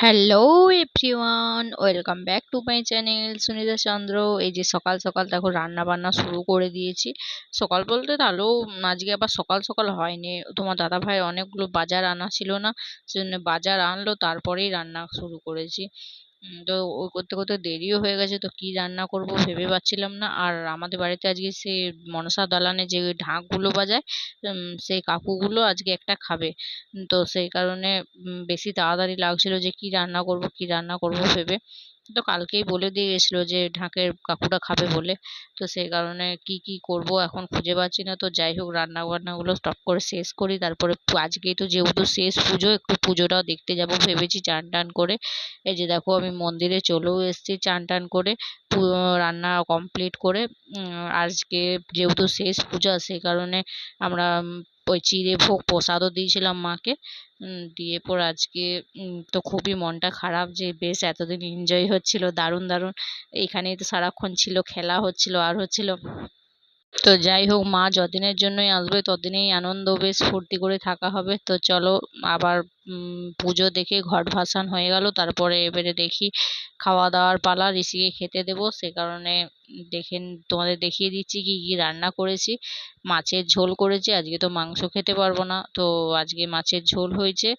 Hello everyone, welcome back to my channel Sunita Chandra. এই যে সকাল সকাল দেখো রান্না বান্না শুরু করে দিয়েছি। সকাল বলতে তাহলেও আজকে আবার সকাল সকাল হয়নি, তোমার দাদা ভাই অনেকগুলো বাজার আনা ছিল না, সেজন্য বাজার আনলো তারপরেই রান্না শুরু করেছি। তো ওই করতে করতে দেরিও হয়ে গেছে, তো কি রান্না করব ভেবে পাচ্ছিলাম না। আর আমাদের বাড়িতে আজকে সে মনসা দালানে যে ঢাকগুলো বাজায়, সেই কাকুগুলো আজকে একটা খাবে। তো সেই কারণে বেশি তাড়াতাড়ি লাগছিল যে কি রান্না করব কি রান্না করব ভেবে। তো কালকেই বলে দিয়ে গেছিলো যে ঢাকের কাকুটা খাবে বলে। তো সেই কারণে কি কি করব এখন খুঁজে পাচ্ছি না। তো যাই হোক, রান্না বান্নাগুলো স্টপ করে শেষ করি, তারপরে আজকেই তো যেহেতু শেষ পুজো, একটু পুজোটাও দেখতে যাব ভেবেছি চান টান করে। এই যে দেখো আমি মন্দিরে চলেও এসেছি চান টান করে, রান্না কমপ্লিট করে। আজকে যেহেতু শেষ পূজা, সেই কারণে আমরা ওই চিড়ে ভোগ প্রসাদও দিয়েছিলাম মাকে। দিয়ে পর আজকে তো খুবই মনটা খারাপ যে বেশ এতদিন এনজয় হচ্ছিল, দারুণ দারুণ। এইখানেই তো সারাক্ষণ ছিল, খেলা হচ্ছিল আর হচ্ছিল। তো যাই হোক, মা যতদিনের জন্যই আসবে ততদিনই আনন্দ বেশ ফুর্তি করে থাকা হবে। তো চলো আবার পুজো দেখে ঘট ভাসান হয়ে গেল, তারপরে এবারে দেখি খাওয়া দাওয়ার পালা, ঋষিকে খেতে দেবো। সে কারণে দেখেন তোমাদের দেখিয়ে দিচ্ছি কি কি রান্না করেছি। মাছের ঝোল করেছি, আজকে তো মাংস খেতে পারবো না, তো আজকে মাছের ঝোল হয়েছে।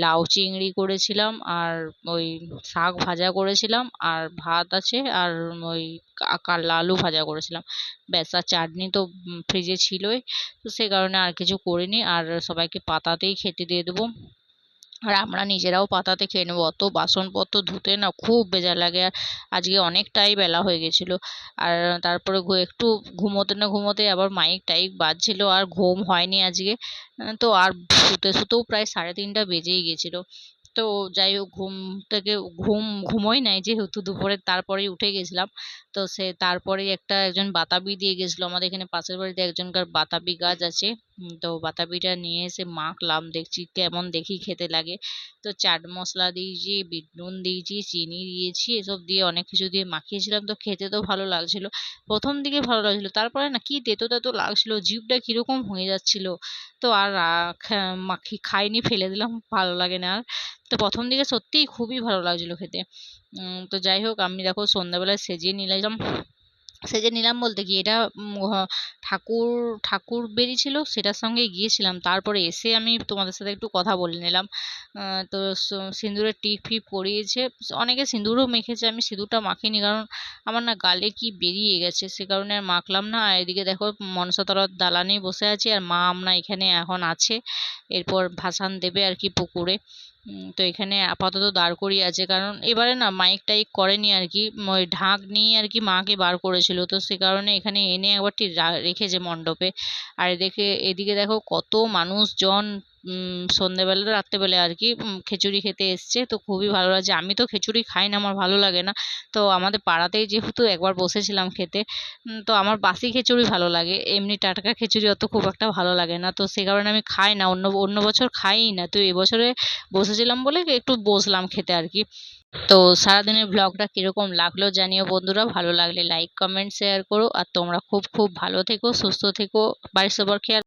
লাউ চিংড়ি করেছিলাম, আর ওই শাক ভাজা করেছিলাম, আর ভাত আছে, আর ওই কাল্লা আলু ভাজা করেছিলাম। ব্যাস, আর চাটনি তো ফ্রিজে ছিলই। তো সে কারণে আর কিছু করিনি, আর সবাইকে পাতাতেই খেতে দিয়ে দেবো। আর আমরা নিজেরাও পাতাতে খেয়ে নেবো, অত বাসনপত্র ধুতে না খুব বেজার লাগে। আর আজকে অনেকটাই বেলা হয়ে গেছিলো। আর তারপরে একটু ঘুমোতে না ঘুমোতে আবার মাইক টাইক বাজছিল, আর ঘুম হয়নি আজকে। তো আর শুতে শুতেও প্রায় 3:30 বেজেই গেছিলো। তো যাই হোক, ঘুম থেকে ঘুমোই নাই যেহেতু দুপুরে, তারপরেই উঠে গেছিলাম। তো সে তারপরেই একজন বাতাবি দিয়ে গেছিলো, আমাদের এখানে পাশের বাড়িতে একজনকার বাতাবি গাছ আছে। তো বাতাবিটা নিয়ে এসে মাখলাম, দেখছি কেমন দেখি খেতে লাগে। তো চাট মশলা দিয়েছি, বিট নুন দিয়েছি, চিনি দিয়েছি, এসব দিয়ে অনেক কিছু দিয়ে মাখিয়েছিলাম। তো খেতে তো ভালো লাগছিল, প্রথম দিকে ভালো লাগছিল, তারপরে না কি তেতো তেতো লাগছিল, জিভটা কিরকম হয়ে যাচ্ছিল। তো আর খাইনি, ফেলে দিলাম, ভালো লাগে না আর। তো প্রথম দিকে সত্যিই খুবই ভালো লাগছিল খেতে। তো যাই হোক, আমি দেখো সন্ধ্যাবেলায় সেজে নিলাম বলতে কি, এটা ঠাকুর ঠাকুর বেরিয়েছিল, সেটার সঙ্গে গিয়েছিলাম। তারপরে এসে আমি তোমাদের সাথে একটু কথা বলে নিলাম। তো সিঁদুরের টিপ ফিপ পরিয়েছে, অনেকে সিঁদুরও মেখেছে, আমি সিঁদুরটা মাখিনি, কারণ আমার না গালে কি বেরিয়ে গেছে, সে কারণে আর মাখলাম না। আর এদিকে দেখো মনসাতলার দালানে বসে আছি, আর মা আমরা এখানে এখন আছে, এরপর ভাসান দেবে আর কি পুকুরে। তো এখানে আপাতত দাঁড় করিয়ে আছে, কারণ এবারে না মাইক টাইক করেনি আর কি, ওই ঢাক নিয়ে আর কি মাকে বার করেছিল, তো সে কারণে এখানে এনে একবারটি রেখেছে মণ্ডপে। আর এদিকে দেখো কত মানুষজন সন্ধেবেলা রাত্রেবেলা আর কি খিচুড়ি খেতে এসছে। তো খুবই ভালো লাগছে, আমি তো খিচুড়ি খাই না, আমার ভালো লাগে না। তো আমাদের পাড়াতেই যেহেতু একবার বসেছিলাম খেতে, তো আমার বাসি খিচুড়ি ভালো লাগে, এমনি টাটকা খিচুড়ি অত খুব একটা ভালো লাগে না। তো সে কারণে আমি খাই না, অন্য অন্য বছর খাই না। তো এবছরে বসেছিলাম বলে একটু বসলাম খেতে আর কি। তো সারাদিনের ব্লগটা কিরকম লাগলো জানিও বন্ধুরা, ভালো লাগলে লাইক কমেন্ট শেয়ার করো। আর তোমরা খুব খুব ভালো থেকো, সুস্থ থেকো, বাড়ির সবার খেয়াল